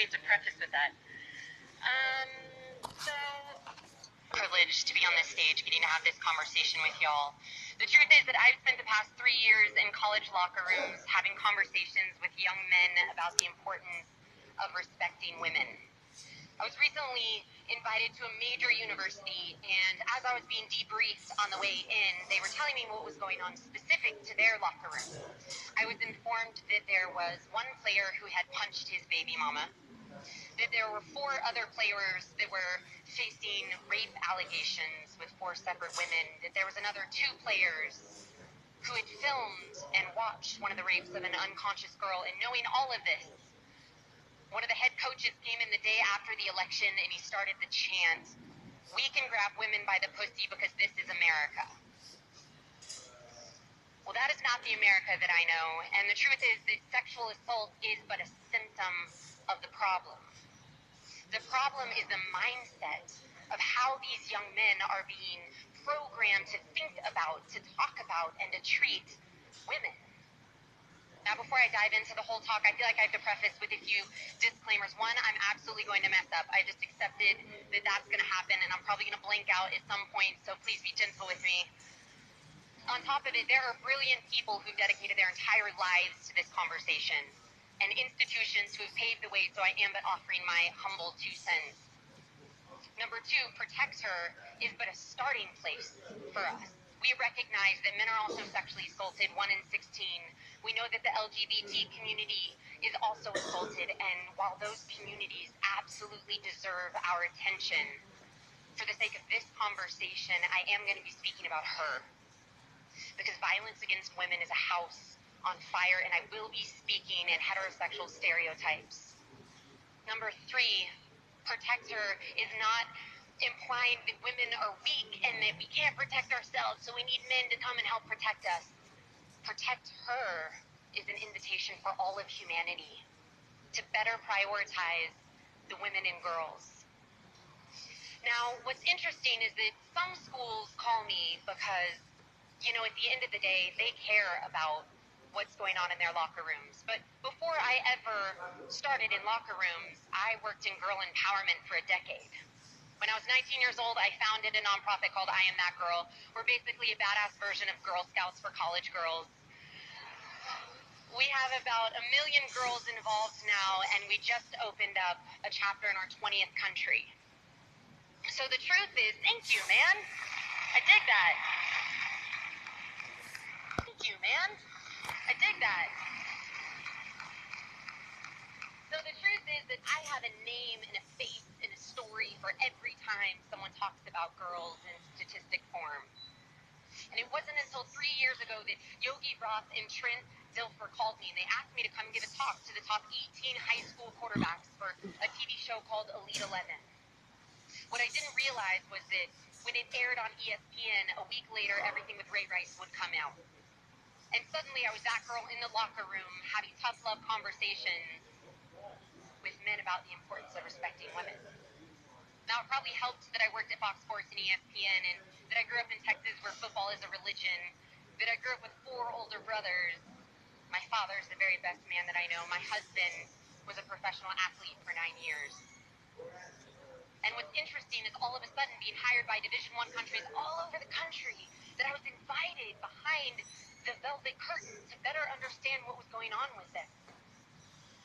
me to preface with that. So privileged to be on this stage, getting to have this conversation with y'all. The truth is that I've spent the past 3 years in college locker rooms having conversations with young men about the importance of respecting women. I was recently invited to a major university, and as I was being debriefed on the way in, they were telling me what was going on specific to their locker room. I was informed that there was one player who had punched his baby mama, that there were 4 other players that were facing rape allegations with 4 separate women, that there was another 2 players who had filmed and watched one of the rapes of an unconscious girl. And knowing all of this, one of the head coaches came in the day after the election and he started the chant, "We can grab women by the pussy because this is America." Well, that is not the America that I know, and the truth is that sexual assault is but a symptom of the problem. The problem is the mindset of how these young men are being programmed to think about, to talk about, and to treat women. Now, before I dive into the whole talk, I feel like I have to preface with a few disclaimers. One, I'm absolutely going to mess up. I just accepted that that's going to happen, and I'm probably going to blank out at some point, so please be gentle with me. On top of it, there are brilliant people who dedicated their entire lives to this conversation, and institutions who have paved the way, so I am but offering my humble 2 cents. Number 2, Protect Her is but a starting place for us. We recognize that men are also sexually assaulted, 1 in 16. We know that the LGBT community is also assaulted, and while those communities absolutely deserve our attention, for the sake of this conversation, I am going to be speaking about her. Because violence against women is a house on fire, and I will be speaking in heterosexual stereotypes. Number 3, Protect Her is not implying that women are weak and that we can't protect ourselves, so we need men to come and help protect us. Protect Her is an invitation for all of humanity to better prioritize the women and girls. Now, what's interesting is that some schools call me because, at the end of the day, they care about what's going on in their locker rooms. But before I ever started in locker rooms, I worked in girl empowerment for a decade. When I was 19 years old, I founded a nonprofit called I Am That Girl. We're basically a badass version of Girl Scouts for college girls. We have about 1 million girls involved now, and we just opened up a chapter in our 20th country. So the truth is, thank you, man. I dig that. Thank you, man. I dig that. So the truth is that I have a name and a face and a story for every time someone talks about girls in statistic form. And it wasn't until 3 years ago that Yogi Roth and Trent Dilfer called me, and they asked me to come give a talk to the top 18 high school quarterbacks for a TV show called Elite 11. What I didn't realize was that when it aired on ESPN, a week later, Everything with Ray Rice would come out. And suddenly I was that girl in the locker room having tough love conversations with men about the importance of respecting women. Now, it probably helped that I worked at Fox Sports and ESPN, and that I grew up in Texas where football is a religion, that I grew up with 4 older brothers. My father's the very best man that I know. My husband was a professional athlete for 9 years. And what's interesting is all of a sudden being hired by Division I countries all over the country, that I was invited behind the velvet curtain to better understand what was going on with them.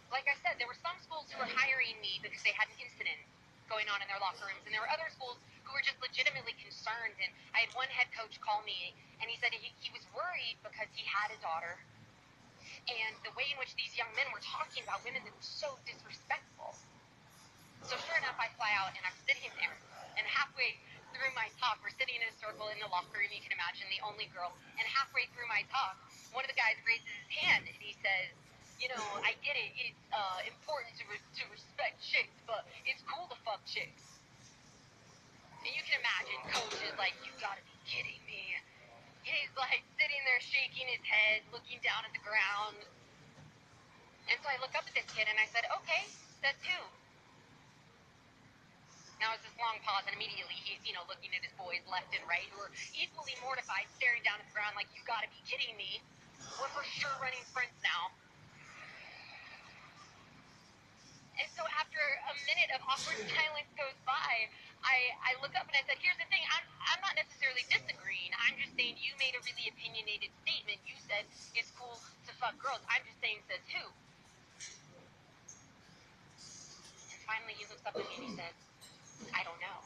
Like I said, there were some schools who were hiring me because they had an incident going on in their locker rooms, and there were other schools who were just legitimately concerned. And I had one head coach call me, and he said he was worried because he had a daughter, and the way in which these young men were talking about women that was so disrespectful. So sure enough, I fly out, and I'm sitting there, and halfway through my talk, we're sitting in a circle in the locker room, you can imagine, the only girl, and halfway through my talk, one of the guys raises his hand, and he says, I get it, it's important to respect chicks, but it's cool to fuck chicks. And you can imagine, Coach is like, you gotta be kidding me. He's like sitting there shaking his head, looking down at the ground. And so I look up at this kid and I said, okay, says who? Now it's this long pause, and immediately he's, looking at his boys left and right who are equally mortified, staring down at the ground like, you gotta be kidding me. We're for sure running sprints now. And so after minute of awkward silence goes by. I look up and I said, here's the thing, I'm not necessarily disagreeing. I'm just saying you made a really opinionated statement. You said it's cool to fuck girls. I'm just saying, says who? And finally he looks up at me and he says, I don't know.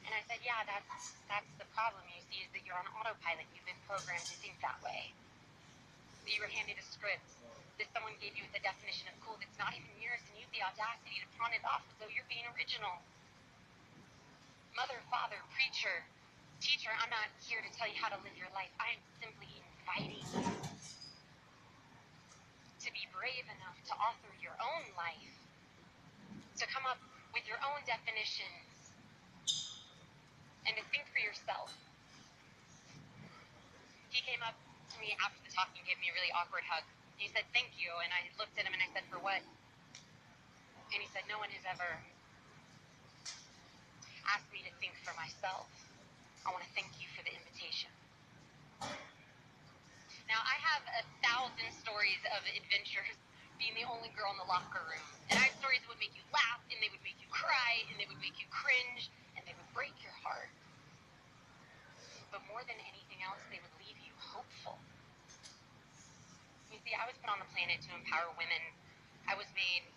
And I said, yeah, that's the problem, you see, is that you're on autopilot. You've been programmed to think that way. You were handed a script that someone gave you with a definition of cool that's not even yours, and you have the audacity to pawn it off as though you're being original. Mother, father, preacher, teacher, I'm not here to tell you how to live your life. I am simply inviting you to be brave enough to author your own life, to come up with your own definitions, and to think for yourself. He came up to me after the talk and gave me a really awkward hug. He said, thank you, and I looked at him and I said, for what? And he said, no one has ever asked me to think for myself. I want to thank you for the invitation. Now, I have 1,000 stories of adventures being the only girl in the locker room. And I have stories that would make you laugh, and they would make you cry, and they would make you cringe, and they would break your heart. But more than anything else, they would leave you hopeful. You see, I was put on the planet to empower women. I was made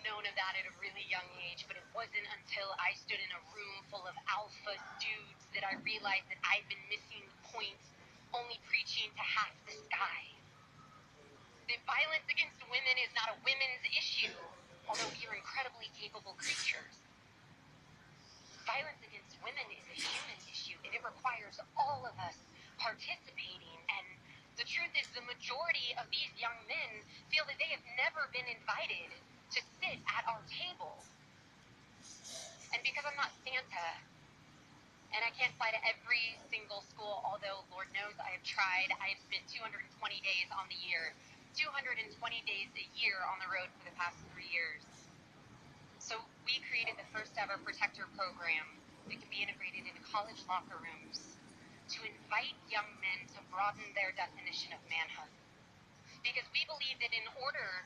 known of that at a really young age, but it wasn't until I stood in a room full of alpha dudes that I realized that I'd been missing the point, only preaching to half the sky. That violence against women is not a women's issue, although we are incredibly capable creatures. Violence against women is a human issue, and it requires all of us participating. And the truth is, the majority of these young men feel that they have never been invited to sit at our table. And because I'm not Santa, and I can't fly to every single school, although Lord knows I have tried, I have spent 220 days on the year, 220 days a year on the road for the past 3 years. So we created the first ever protector program that can be integrated into college locker rooms to invite young men to broaden their definition of manhood. Because we believe that in order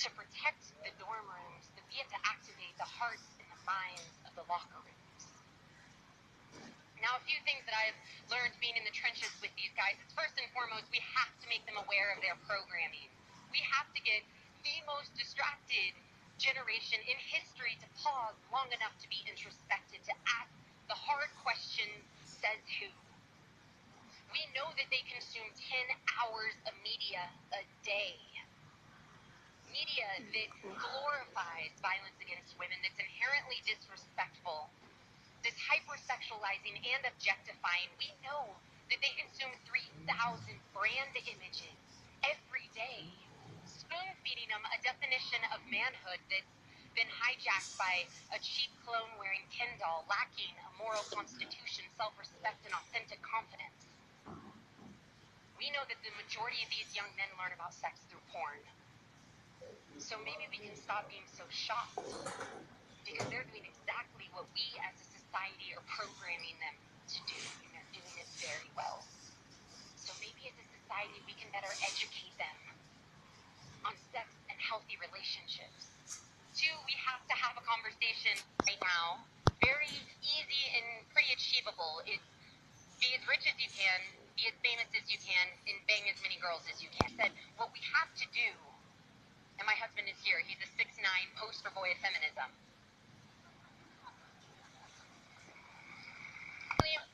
to protect the dorm rooms, that we have to activate the hearts and the minds of the locker rooms. Now, a few things that I've learned being in the trenches with these guys is, first and foremost, we have to make them aware of their programming. We have to get the most distracted generation in history to pause long enough to be introspective, to ask the hard question, says who? We know that they consume 10 hours of media a day. Media that glorifies violence against women, that's inherently disrespectful, this hypersexualizing and objectifying. We know that they consume 3,000 brand images every day, spoon-feeding them a definition of manhood that's been hijacked by a cheap clone-wearing Ken doll, lacking a moral constitution, self-respect, and authentic confidence. We know that the majority of these young men learn about sex through porn. So maybe we can stop being so shocked, because they're doing exactly what we as a society are programming them to do, and they're doing it very well. So maybe as a society we can better educate them on sex and healthy relationships. 2, we have to have a conversation right now, very easy and pretty achievable. It's be as rich as you can, be as famous as you can, and bang as many girls as you can. I said, what we have to do, and my husband is here, he's a 6'9" poster boy of feminism.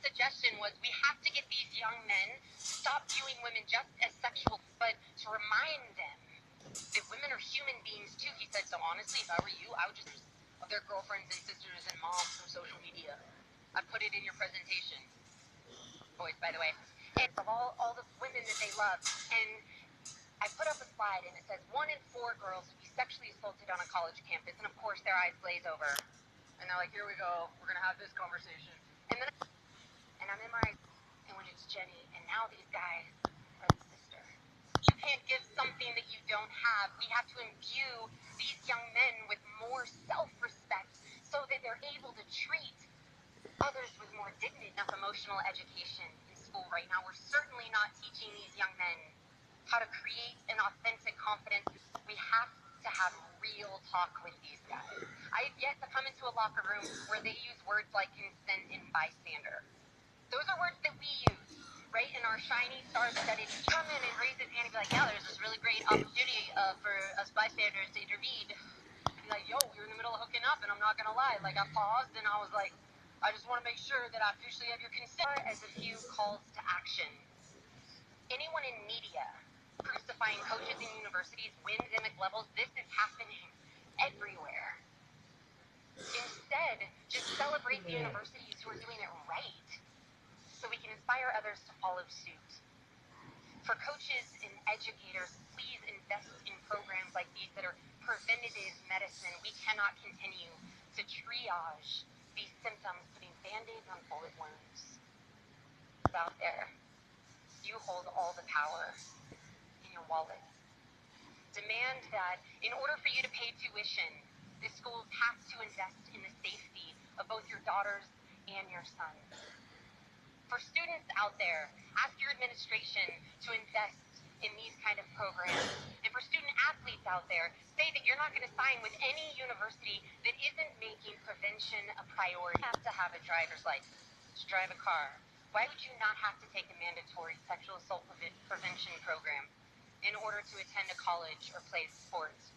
Suggestion was we have to get these young men stop viewing women just as sexual, but to remind them that women are human beings too. He said, so honestly, if I were you, I would just of their girlfriends and sisters and moms from social media. I put it in your presentation, boys, by the way, and of all the women that they love. And I put up a slide, and it says 1 in 4 girls will be sexually assaulted on a college campus, and of course their eyes glaze over, and they're like, here we go, we're gonna have this conversation. And then and I'm in my, and when it's Jenny, and now these guys are the sister. You can't give something that you don't have. We have to imbue these young men with more self-respect so that they're able to treat others with more dignity. Enough emotional education in school right now. We're certainly not teaching these young men how to create an authentic confidence. We have to have real talk with these guys. I have yet to come into a locker room where they use words like consent and bystander. Those are words that we use, right? In our shiny, star-studded, come in and raise his hand and be like, yeah, there's this really great opportunity for us bystanders to intervene. Be like, yo, we were in the middle of hooking up, and I'm not gonna lie, like I paused and I was like, I just want to make sure that I officially have your consent. As a few calls to action. Anyone in media crucifying coaches in universities, win endemic levels, this is happening everywhere. Instead, just celebrate the universities who are doing it right so we can inspire others to follow suit. For coaches and educators, please invest in programs like these that are preventative medicine. We cannot continue to triage these symptoms, putting band-aids on bullet wounds. Out there, you hold all the power in your wallet. Demand that in order for you to pay tuition, the schools have to invest in the safety of both your daughters and your sons. For students out there, ask your administration to invest in these kind of programs. And for student athletes out there, say that you're not going to sign with any university that isn't making prevention a priority. You have to have a driver's license to drive a car. Why would you not have to take a mandatory sexual assault prevention program in order to attend a college or play sports?